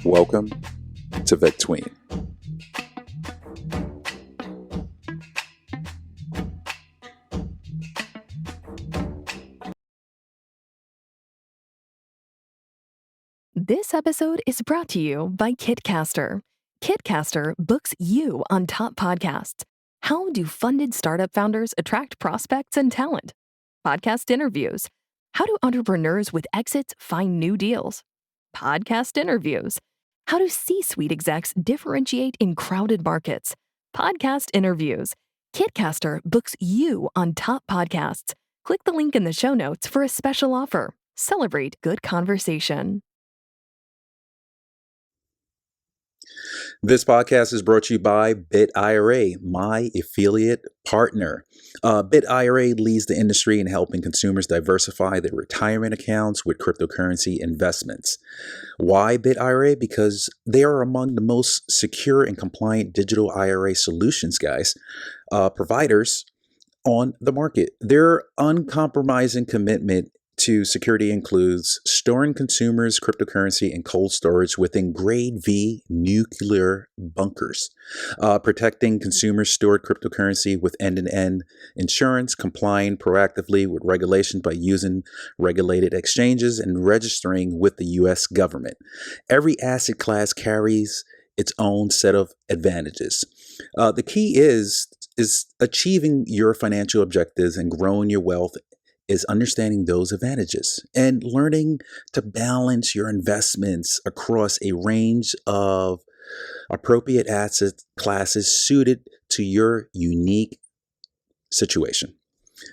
Welcome to VetTween. This episode is brought to you by Kitcaster. Kitcaster books you on top podcasts. How do funded startup founders attract prospects and talent? Podcast interviews. How do entrepreneurs with exits find new deals? Podcast interviews. How do C-suite execs differentiate in crowded markets? Podcast interviews. Kitcaster books you on top podcasts. Click the link in the show notes for a special offer. Celebrate good conversation. This podcast is brought to you by BitIRA, my affiliate partner. BitIRA leads the industry in helping consumers diversify their retirement accounts with cryptocurrency investments. Why BitIRA? Because they are among the most secure and compliant digital IRA solutions, guys, providers on the market. Their uncompromising commitment to security includes storing consumers' cryptocurrency in cold storage within grade V nuclear bunkers, protecting consumers' stored cryptocurrency with end-to-end insurance, complying proactively with regulations by using regulated exchanges and registering with the U.S. government. Every asset class carries its own set of advantages. The key is achieving your financial objectives and growing your wealth is understanding those advantages and learning to balance your investments across a range of appropriate asset classes suited to your unique situation.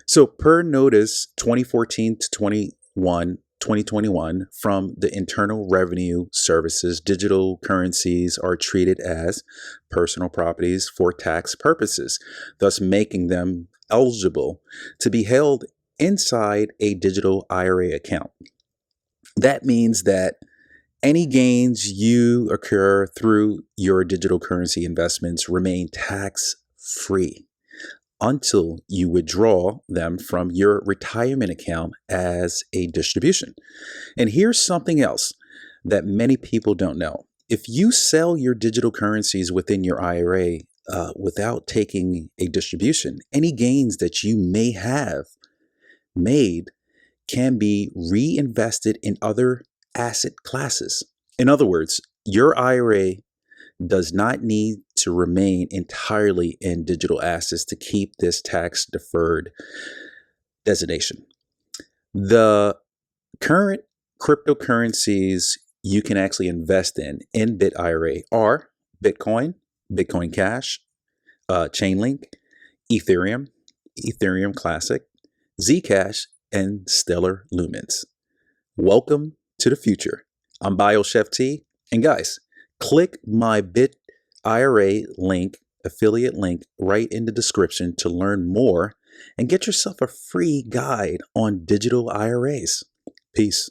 So per notice 2014 to 2021 from the Internal Revenue Services, digital currencies are treated as personal properties for tax purposes, thus making them eligible to be held inside a digital IRA account. That means that any gains you occur through your digital currency investments remain tax-free until you withdraw them from your retirement account as a distribution. And here's something else that many people don't know. If you sell your digital currencies within your IRA without taking a distribution, any gains that you may have made can be reinvested in other asset classes. In other words, your IRA does not need to remain entirely in digital assets to keep this tax deferred designation. The current cryptocurrencies you can actually invest in BitIRA are Bitcoin, Bitcoin Cash, Chainlink, Ethereum, Ethereum Classic, Zcash, and Stellar Lumens. Welcome to the future. I'm BioChefT, and guys, click my BitIRA link, affiliate link, right in the description to learn more and get yourself a free guide on digital IRAs. Peace.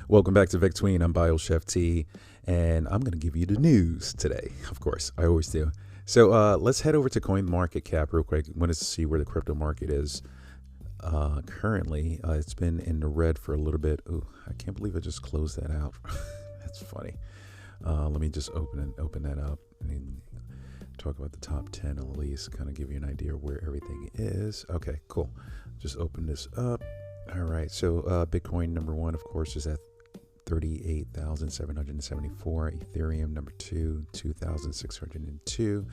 Welcome back to VetTween. I'm BioChefT, and I'm going to give you the news today. Of course, I always do. So let's head over to CoinMarketCap real quick. I wanted to see where the crypto market is currently. It's been in the red for a little bit. Ooh, I can't believe I just closed that out. That's funny. Let me just open that up. I mean, talk about the top 10 at least, kind of give you an idea of where everything is. Okay, cool. Just open this up. All right, so Bitcoin number one, of course, is at 38,774. Ethereum number two, 2,602.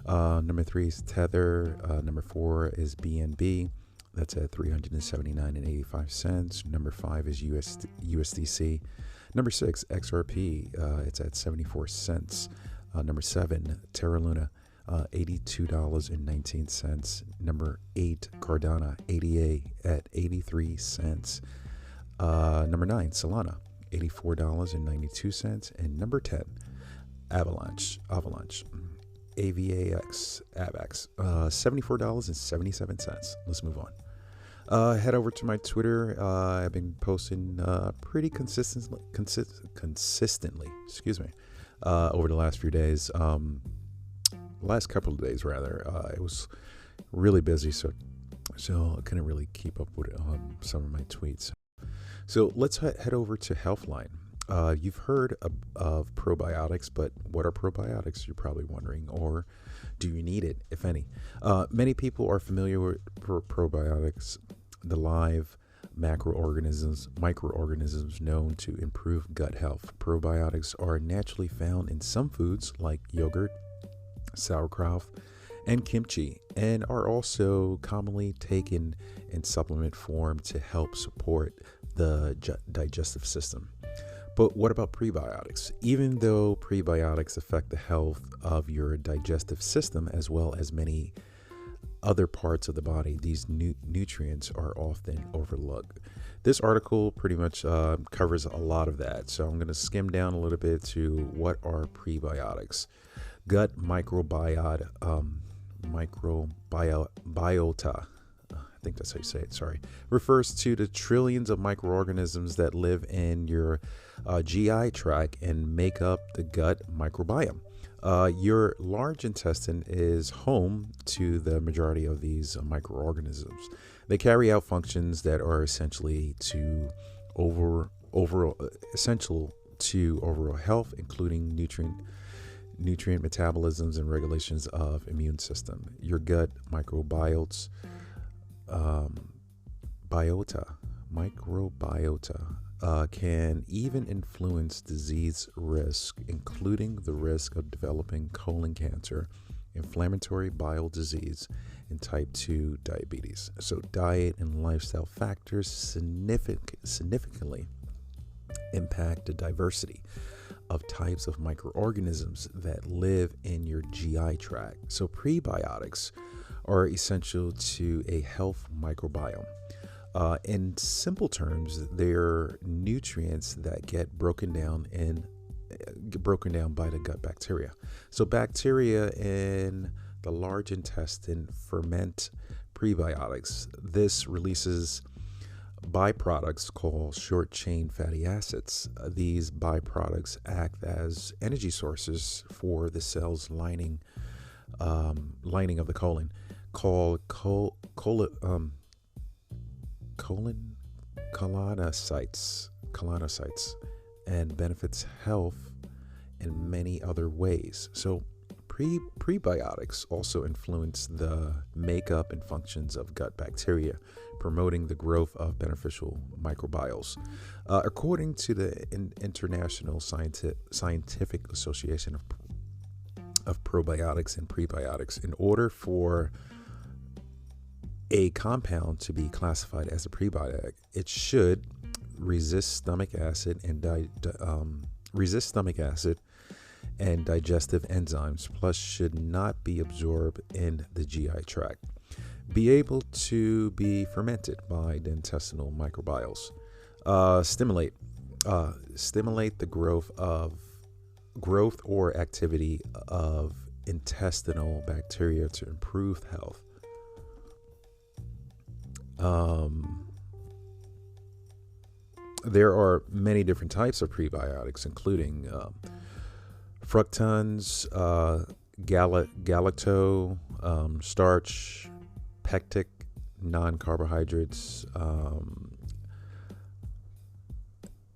Number three is Tether. Number four is BNB. That's at 379.85 cents. Number five is USDC. Number six, XRP. It's at 74 cents. Number seven, Terra Luna. $82.19. Number 8, Cardano, ADA at 83 cents. Number 9, Solana, $84.92. And number 10, Avalanche, AVAX, $74.77. Let's move on. Head over to my Twitter. I've been posting pretty consistently, over the last few days. Last couple of days, rather. It was really busy, so I couldn't really keep up with some of my tweets. So let's head over to Healthline. You've heard of probiotics, but what are probiotics? You're probably wondering, or do you need it, if any? Many people are familiar with probiotics, the live microorganisms known to improve gut health. Probiotics are naturally found in some foods like yogurt, sauerkraut, and kimchi, and are also commonly taken in supplement form to help support the digestive system. But what about prebiotics? Even though prebiotics affect the health of your digestive system as well as many other parts of the body, these nutrients are often overlooked. This article pretty much covers a lot of that, so I'm going to skim down a little bit to what are prebiotics. Gut microbiota, I think that's how you say it, sorry, refers to the trillions of microorganisms that live in your GI tract and make up the gut microbiome. Your large intestine is home to the majority of these microorganisms. They carry out functions that are essentially essential to overall health, including nutrient metabolisms and regulations of immune system. Your gut microbiota can even influence disease risk, including the risk of developing colon cancer, inflammatory bowel disease, and type 2 diabetes. So diet and lifestyle factors significantly impact the diversity of types of microorganisms that live in your GI tract. So prebiotics are essential to a health microbiome. In simple terms, they're nutrients that get broken down by the gut bacteria. So bacteria in the large intestine ferment prebiotics. This releases byproducts called short-chain fatty acids. These byproducts act as energy sources for the cell's lining of the colon, called colonocytes, and benefits health in many other ways. So prebiotics also influence the makeup and functions of gut bacteria, promoting the growth of beneficial microbiomes. According to the International Scientific Association of Probiotics and Prebiotics, in order for a compound to be classified as a prebiotic, it should resist stomach acid and digestive enzymes, plus should not be absorbed in the GI tract, be able to be fermented by the intestinal microbiomes, stimulate the growth or activity of intestinal bacteria to improve health. There are many different types of prebiotics, including fructans, galacto, starch, pectic, non-carbohydrates.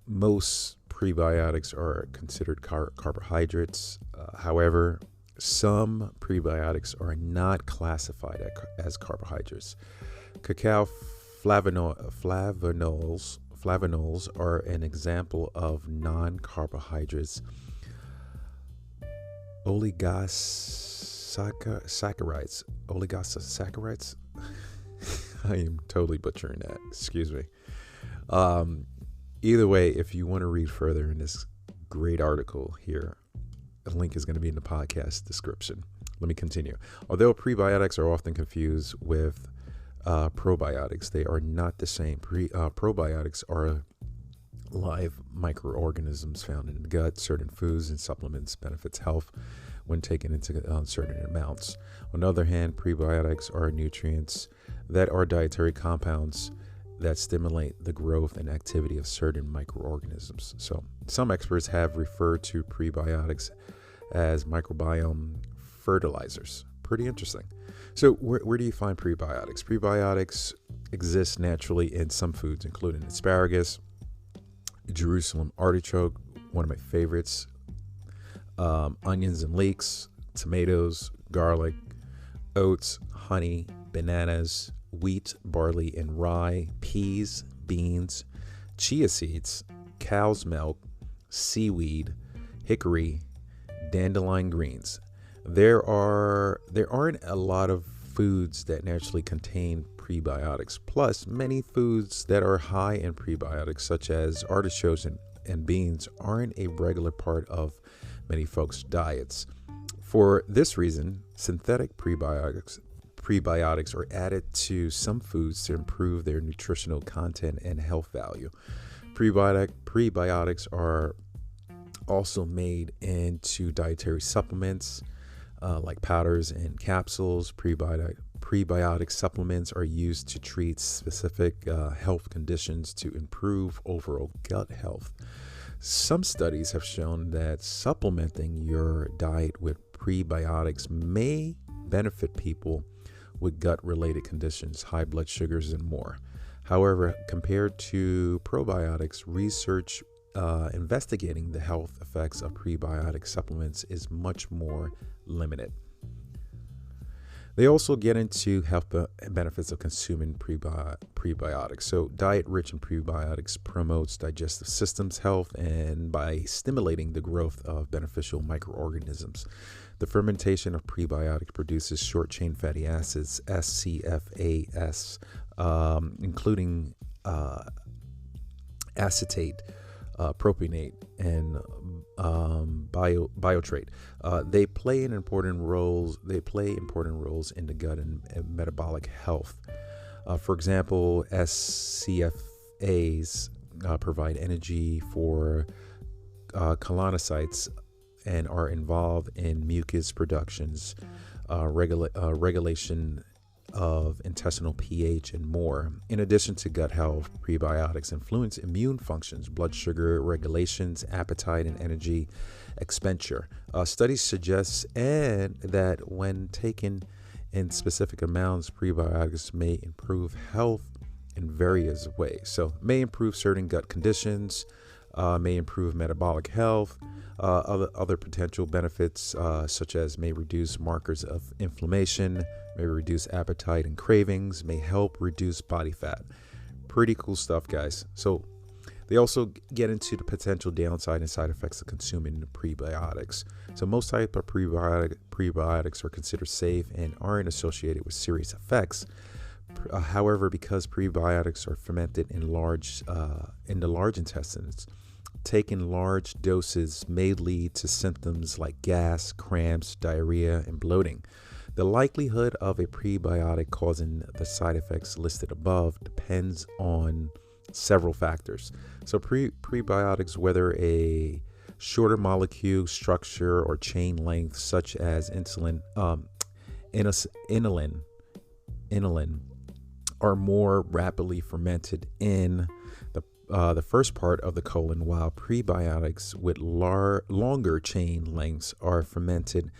Most prebiotics are considered carbohydrates. However, Some prebiotics are not classified as carbohydrates. Cacao flavonols are an example of non-carbohydrates. Oligosaccharides. I am totally butchering that. Excuse me. Either way, if you want to read further in this great article here, the link is going to be in the podcast description. Let me continue. Although prebiotics are often confused with probiotics, they are not the same. Probiotics are live microorganisms found in the gut. Certain foods and supplements benefits health when taken into certain amounts. On the other hand, prebiotics are nutrients that are dietary compounds that stimulate the growth and activity of certain microorganisms. So some experts have referred to prebiotics as microbiome fertilizers. Pretty interesting. So where do you find prebiotics? Prebiotics exist naturally in some foods, including asparagus, Jerusalem artichoke, one of my favorites, onions and leeks, tomatoes, garlic, oats, honey, bananas, wheat, barley, and rye, peas, beans, chia seeds, cow's milk, seaweed, hickory, dandelion greens. There aren't a lot of foods that naturally contain prebiotics. Plus, many foods that are high in prebiotics, such as artichokes and beans, aren't a regular part of many folks' diets. For this reason, synthetic prebiotics are added to some foods to improve their nutritional content and health value. Prebiotics are also made into dietary supplements like powders and capsules. Prebiotic supplements are used to treat specific health conditions to improve overall gut health. Some studies have shown that supplementing your diet with prebiotics may benefit people with gut-related conditions, high blood sugars, and more. However, compared to probiotics, research investigating the health effects of prebiotic supplements is much more limited. They also get into health benefits of consuming prebiotics. So diet rich in prebiotics promotes digestive system's health and by stimulating the growth of beneficial microorganisms. The fermentation of prebiotics produces short-chain fatty acids, SCFAS, including acetate, propionate, and biotrate. They play important roles in the gut and metabolic health. For example, SCFAs provide energy for colonocytes and are involved in mucus productions, regulation of intestinal pH, and more. In addition to gut health, prebiotics influence immune functions, blood sugar regulations, appetite, and energy expenditure. Studies suggest that when taken in specific amounts, prebiotics may improve health in various ways. So, may improve certain gut conditions, may improve metabolic health. Other potential benefits, such as may reduce markers of inflammation, may reduce appetite and cravings, may help reduce body fat. Pretty cool stuff, guys. So they also get into the potential downside and side effects of consuming the prebiotics. So most types of prebiotics are considered safe and aren't associated with serious effects. However, because prebiotics are fermented in the large intestines, taking large doses may lead to symptoms like gas, cramps, diarrhea, and bloating. The likelihood of a prebiotic causing the side effects listed above depends on several factors. So prebiotics, whether a shorter molecule structure or chain length, such as inulin, are more rapidly fermented in the first part of the colon, while prebiotics with longer chain lengths are fermented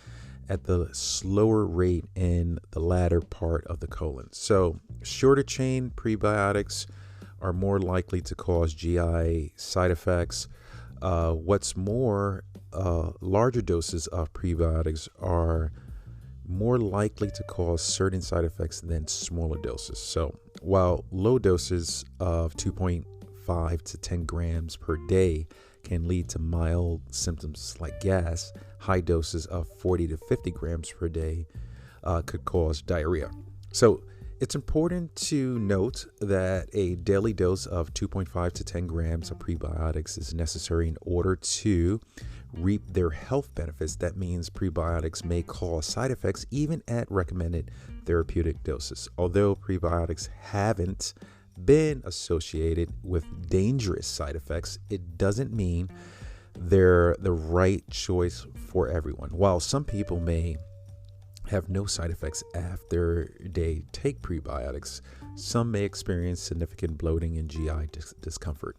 at the slower rate in the latter part of the colon. So shorter chain prebiotics are more likely to cause GI side effects. What's more, larger doses of prebiotics are more likely to cause certain side effects than smaller doses. So while low doses of 2.5 to 10 grams per day can lead to mild symptoms like gas, high doses of 40 to 50 grams per day could cause diarrhea. So it's important to note that a daily dose of 2.5 to 10 grams of prebiotics is necessary in order to reap their health benefits. That means prebiotics may cause side effects even at recommended therapeutic doses. Although prebiotics haven't been associated with dangerous side effects, it doesn't mean they're the right choice for everyone. While some people may have no side effects after they take prebiotics, some may experience significant bloating and GI discomfort.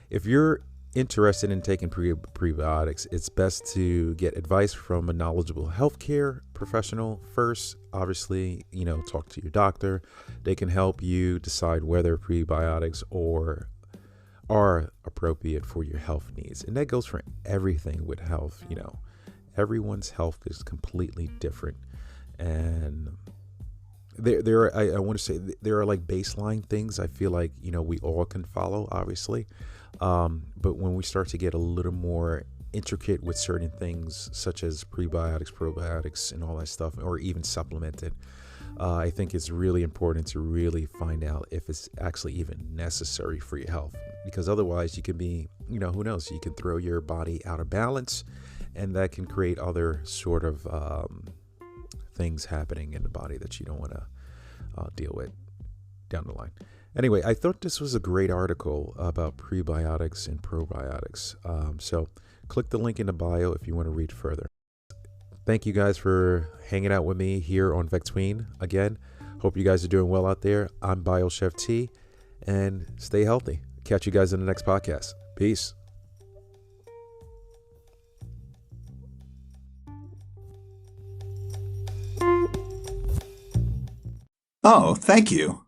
If you're interested in taking prebiotics, it's best to get advice from a knowledgeable healthcare professional first. Obviously, talk to your doctor. They can help you decide whether prebiotics are appropriate for your health needs. And that goes for everything with health. Everyone's health is completely different. And I want to say there are like baseline things I feel like, we all can follow, obviously. But when we start to get a little more intricate with certain things, such as prebiotics, probiotics, and all that stuff, or even supplemented, I think it's really important to really find out if it's actually even necessary for your health. Because otherwise you can be, who knows, you can throw your body out of balance, and that can create other sort of things happening in the body that you don't want to deal with down the line. Anyway, I thought this was a great article about prebiotics and probiotics. So click the link in the bio if you want to read further. Thank you guys for hanging out with me here on Vectween. Again, hope you guys are doing well out there. I'm BioChefT, and stay healthy. Catch you guys in the next podcast. Peace. Oh, thank you.